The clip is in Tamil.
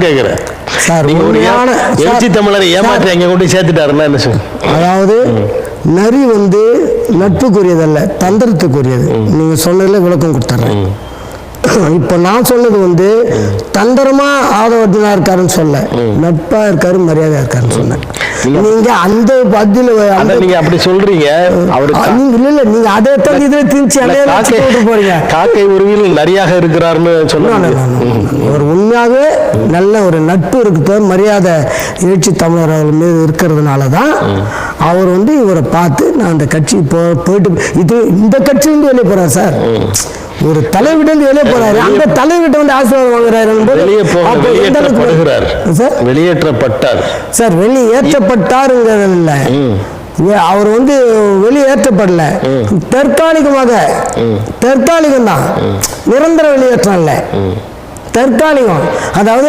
கேக்குறேன் சார். எழுச்சி தமிழரை ஏமாற்றி அங்க கொண்டு சேர்த்துட்டாருன்னா என்ன சொல்லுங்க? அதாவது நரி வந்து நட்புக்குரியதல்ல, தந்திரத்துக்குரியது. நீங்க சொன்னதுல விளக்கம் கொடுத்துறேன். இப்ப நான் சொன்னது வந்து தந்திரமா ஆதவர்ஜனா இருக்காருன்னு சொல்ல, நட்பா இருக்காரு, மரியாதையா இருக்காருன்னு சொன்னேன். நீங்க அந்த பதில நீங்க அப்படி சொல்றீங்க. இல்ல நீங்க அதே தான் இதுல திணிச்சு போறீங்க. காக்கை உருவில் நரியாக இருக்கிறாருன்னு சொன்னாங்க. ஒரு உண்மையாகவே நல்ல ஒரு நட்பு இருக்கு, மரியாதை எழுச்சி தமிழர்கள் மீது இருக்கிறதுனாலதான் அவர் வந்து இவரை பார்த்து நான் அந்த கட்சி போயிட்டு இது இந்த கட்சியிலிருந்து வெளியே போறாரு சார். ஒரு தலைவிட்டு வெளியே போறாரு, அந்த தலைவிட்ட வந்து ஆசீர்வாதம் வாங்குறாரு. வெளியேற்றப்பட்டார் சார். வெளியேற்றப்பட்டாருங்கிறது இல்ல, அவர் வந்து வெளியேற்றப்படல, தற்காலிகம் தான், நிரந்தர வெளியேற்றம் இல்ல, தற்காலிகம். அதாவது